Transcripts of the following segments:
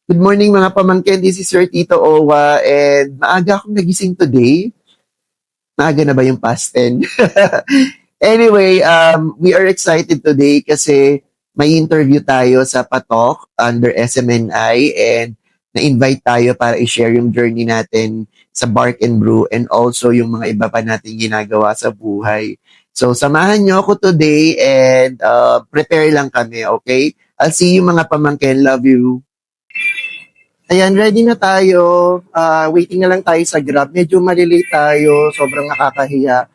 Good morning mga pamangkin, this is your Tito Owa and maaga akong nagising today. Maaga na ba yung past 10? Anyway, we are excited today kasi may interview tayo sa Patok under SMNI and na-invite tayo para i-share yung journey natin sa Bark and Brew and also yung mga iba pa nating ginagawa sa buhay. So, samahan nyo ako today and prepare lang kami, okay? I'll see you mga pamangkin. Love you. Ayan, ready na tayo. Waiting na lang tayo sa Grab. Medyo malilate tayo. Sobrang nakakahiya.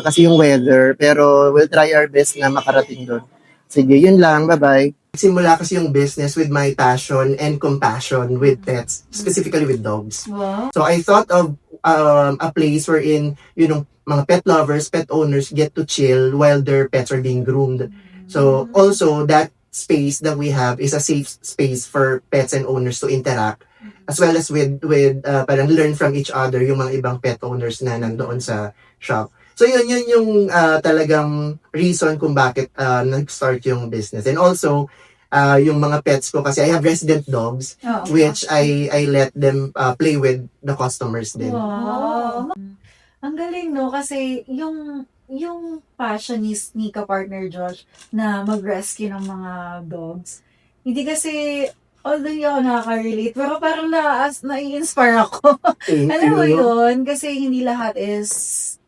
Kasi yung weather. Pero we'll try our best na makarating doon. Sige, yun lang. Bye-bye. Simula kasi yung business with my passion and compassion with pets, specifically with dogs. Wow. So I thought of a place wherein, mga pet lovers, pet owners get to chill while their pets are being groomed. So also that space that we have is a safe space for pets and owners to interact as well as with parang learn from each other yung mga ibang pet owners na nandoon sa shop. So yun yung talagang reason kung bakit nag-start yung business. And also yung mga pets ko kasi I have resident dogs which I let them play with the customers din. Wow. Ang galing, no? Kasi yung passion ni ka-partner Josh na mag-rescue ng mga dogs, hindi kasi, although hindi ako nakaka-relate, pero parang nai-inspire ako. Thank Alam mo you. yun? Kasi hindi lahat is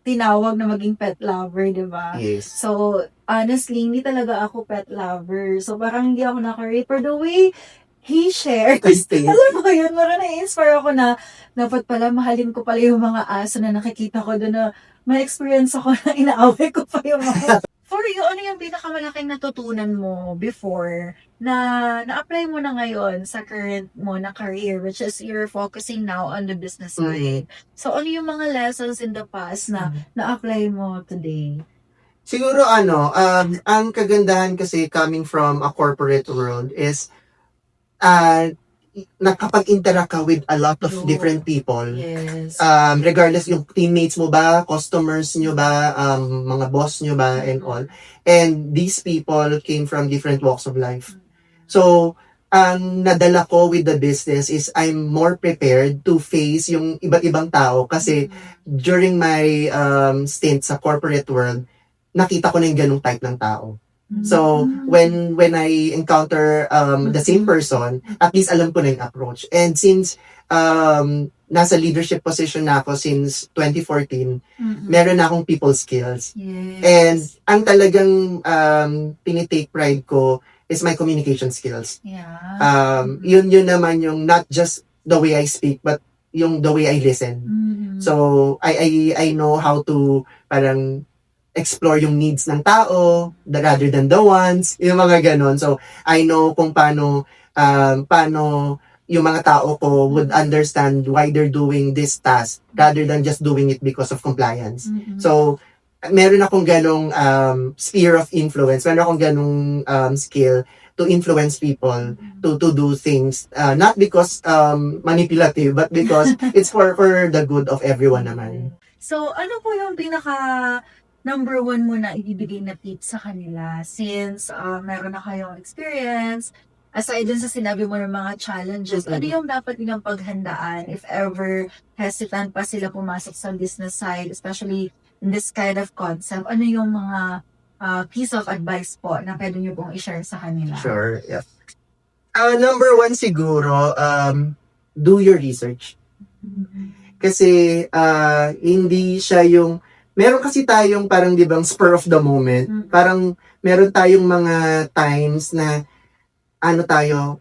tinawag na maging pet lover, di ba? Yes. So, honestly, hindi talaga ako pet lover. So, parang hindi ako nakaka-relate. Pero the way he shared, Thank you. alam mo yun, parang na-inspire ako na dapat pala mahalin ko pala yung mga aso na nakikita ko doon na may experience ako na inaaway ko pa yung mga... For you, ano yung pinakamalaking natutunan mo before na na-apply mo na ngayon sa current mo na career, which is you're focusing now on the business side? So, ano yung mga lessons in the past na na-apply mo today? Siguro ang kagandahan kasi coming from a corporate world is nakapag-interact ka with a lot of True. different people. Yes. Regardless yung teammates mo ba, customers nyo ba, mga boss nyo ba, and all. And these people came from different walks of life. So, ang nadala ko with the business is I'm more prepared to face yung iba't ibang tao kasi during my stint sa corporate world, nakita ko na yung ganung type ng tao. So, when I encounter the same person, at least alam ko na yung approach. And since nasa leadership position na ako since 2014, meron na akong people skills. Yes. And ang talagang tinitake pride ko is my communication skills. Yeah. Yun naman yung not just the way I speak, but yung the way I listen. So, I know how to parang explore yung needs ng tao rather than the wants, yung mga ganon. So, I know kung paano yung mga tao ko would understand why they're doing this task rather than just doing it because of compliance. So, meron akong ganong sphere of influence, meron akong ganong skill to influence people to do things not because manipulative but because it's for the good of everyone naman. So, ano po yung pinaka number one mo na ibibigay na tips sa kanila since meron na kayong experience, aside dun sa sinabi mo ng mga challenges, ano yung dapat nilang paghandaan if ever hesitant pa sila pumasok sa business side, especially in this kind of concept, ano yung mga piece of advice po na pwede nyo pong i-share sa kanila? Sure, yeah. Number one siguro, do your research. Kasi hindi siya yung meron kasi tayong parang 'di bang spur of the moment. Parang meron tayong mga times na ano tayo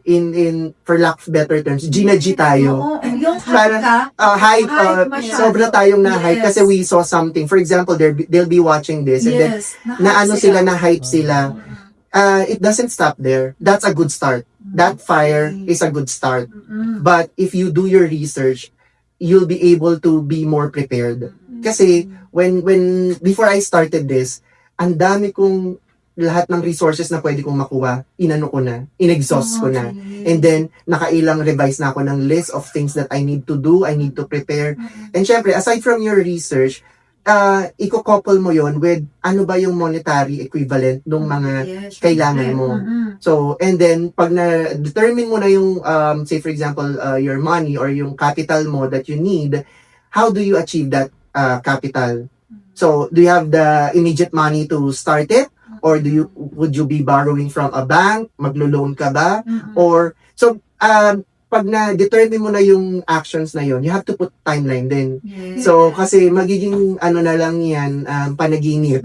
in for lack of better terms, G tayo. Oo, yung Parang hype, sobra tayong na-hype kasi we saw something. For example, they'll be watching this and then na-hype sila. It doesn't stop there. That's a good start. That fire is a good start. But if you do your research, you'll be able to be more prepared. Kasi when before I started this, ang dami kong lahat ng resources na pwede kong makuha, inexhaust ko na. And then, nakailang revise na ako ng list of things that I need to do, I need to prepare. And syempre, aside from your research, iko-couple mo yon with ano ba yung monetary equivalent ng mga Yes, kailangan syempre. mo. Mm-mm. So, and then, pag na-determine mo na yung, say for example, your money or yung capital mo that you need, how do you achieve that capital? So, do you have the immediate money to start it? Or would you be borrowing from a bank? Maglo-loan ka ba? Mm-mm. Or, so, pag na-determine mo na yung actions na yon, you have to put timeline din. Yes. So, kasi magiging ano na lang yan, panaginip.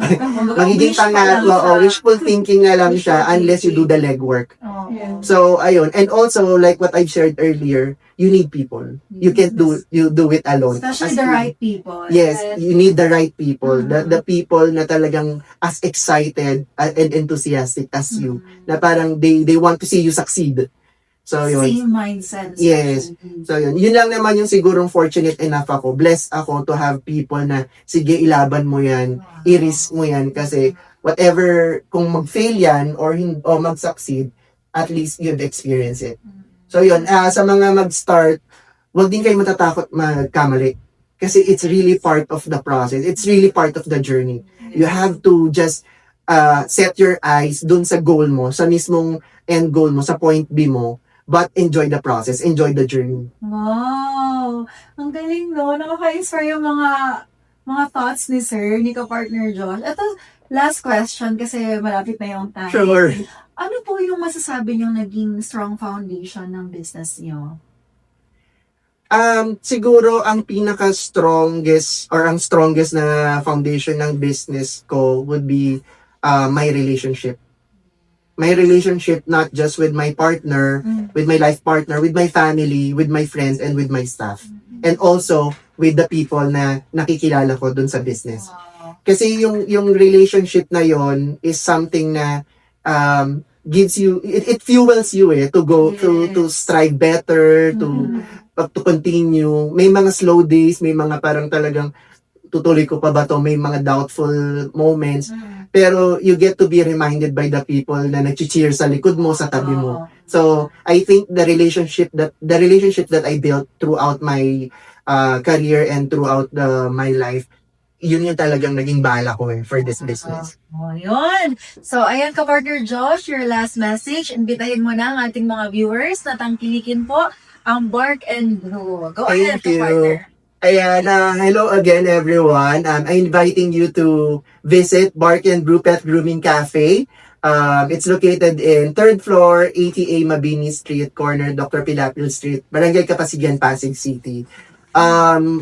Magiging Wish pa lang tanga, siya. wishful thinking na lang Wishful siya unless you do the legwork. Oo. Yeah. So, ayun. And also, like what I've shared earlier, you need people. You can't do it alone. Especially As the in- right people. Yes, you need the right people. Mhm. The people na talagang as excited and enthusiastic as you. Na parang they want to see you succeed. So, yun. Same mindset. Yes. So, yun. Yun lang naman yung sigurong fortunate enough ako. Blessed ako to have people na, sige, ilaban mo yan. I-risk mo yan. Kasi, whatever, kung mag-fail yan or mag-succeed, at least you've experienced it. So, yun. Sa mga mag-start, wag din kayo matatakot magkamali. Kasi it's really part of the process. It's really part of the journey. You have to just set your eyes dun sa goal mo, sa mismong end goal mo, sa point B mo, but enjoy the process, enjoy the journey. Wow! Ang galing, no? Nakaka-inspire yung mga thoughts ni Sir, ni ka-partner Josh. Ito, last question kasi malapit na yung time. Sure. Ano po yung masasabi niyong naging strong foundation ng business niyo? Siguro ang pinaka-strongest or ang strongest na foundation ng business ko would be my relationship. My relationship not just with my partner, with my life partner, with my family, with my friends, and with my staff. And also with the people na nakikilala ko dun sa business. Wow. Kasi yung relationship na yon is something na gives you, it fuels you to go, to strive better, to continue. May mga slow days, may mga parang talagang tutuloy ko pa ba to, may mga doubtful moments. Pero you get to be reminded by the people na nag-cheer sa likod mo, sa tabi mo. So, I think the relationship that I built throughout my career and throughout my life, yun yung talagang naging bala ko for this business. Oh, yun. So, ayan ka-partner Josh, your last message. Imbitahin mo na ang ating mga viewers na tangkilikin po ang Bark and Brew. Go ahead, Thank you. ka-partner. Ayan, hello again everyone. I'm inviting you to visit Bark and Brew Pet Grooming Cafe. It's located in 3rd floor, 80A Mabini Street, corner Dr. Pilapil Street, Barangay Kapasigan, Pasig City.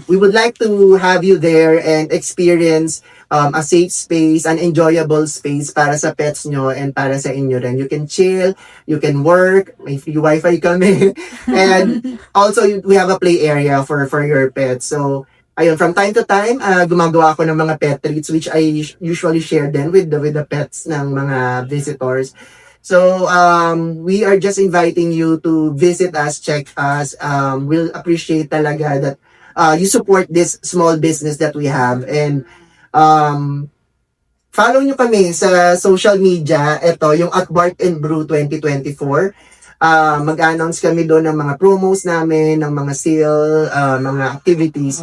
We would like to have you there and experience a safe space, an enjoyable space para sa pets nyo and para sa inyo rin. You can chill, you can work, may free wifi kami. And also, we have a play area for your pets. So, ayun, from time to time, gumagawa ako ng mga pet treats which I usually share then with the pets ng mga visitors. So, we are just inviting you to visit us, check us. We'll appreciate talaga that you support this small business that we have. And follow nyo kami sa social media. Ito, yung at Bark and Brew 2024. Mag-announce kami doon ng mga promos namin, ng mga sale, mga activities.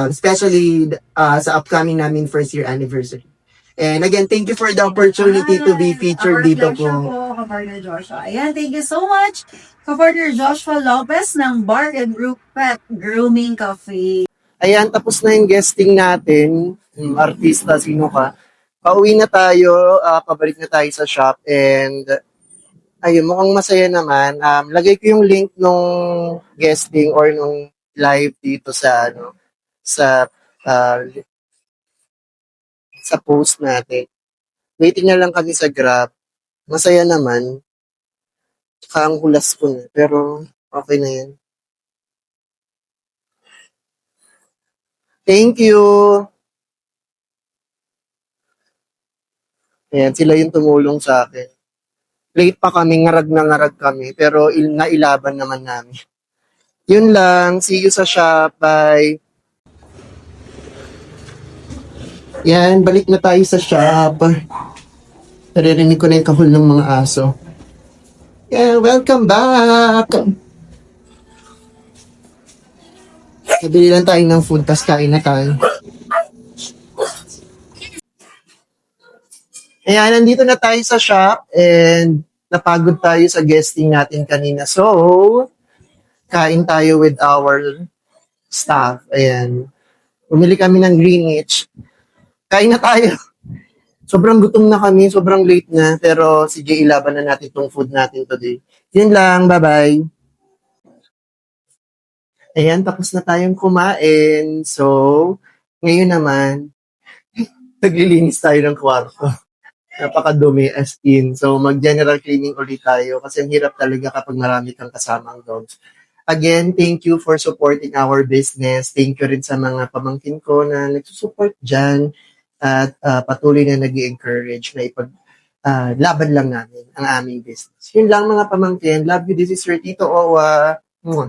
Especially sa upcoming namin first year anniversary. And again, thank you for the opportunity to be featured dito Our pleasure po. po, ka-partner Joshua. Ayan, thank you so much, ka-partner Joshua Lopez ng Bark and Brew Pet Grooming Cafe. Ayan, tapos na yung guesting natin. Artista, sino ka? Pauwi na tayo, pabalik na tayo sa shop, and ayun, mukhang masaya naman. Lagay ko yung link nung guesting or nung live dito sa sa post natin. Waiting na lang kami sa Grab. Masaya naman. Tsaka ang hulas ko na. Pero okay na yan. Thank you! Ayan, sila yung tumulong sa akin. Late pa kami, ngarag na ngarag kami, pero nailaban naman namin. Yun lang, see you sa shop, bye! Yan, balik na tayo sa shop. Naririnig ko na yung kahul ng mga aso. Yeah, welcome back! Nabili lang tayo ng food, tas kain na tayo. Ayan, nandito na tayo sa shop and napagod tayo sa guesting natin kanina. So, kain tayo with our staff. Ayan. Bumili kami ng Greenwich. Kain na tayo. Sobrang gutom na kami, sobrang late na. Pero sige, ilaban na natin tong food natin today. Yun lang, bye-bye. Ayan, tapos na tayong kumain. So, ngayon naman, naglilinis tayo ng kwarto. Napakadumi as in. So, mag-general cleaning ulit tayo kasi ang hirap talaga kapag marami kang kasamang dogs. Again, thank you for supporting our business. Thank you rin sa mga pamangkin ko na nagsusupport dyan at patuloy na nag-encourage na laban lang namin ang aming business. Yun lang mga pamangkin. Love you. This is your Tito Owa. Mwah.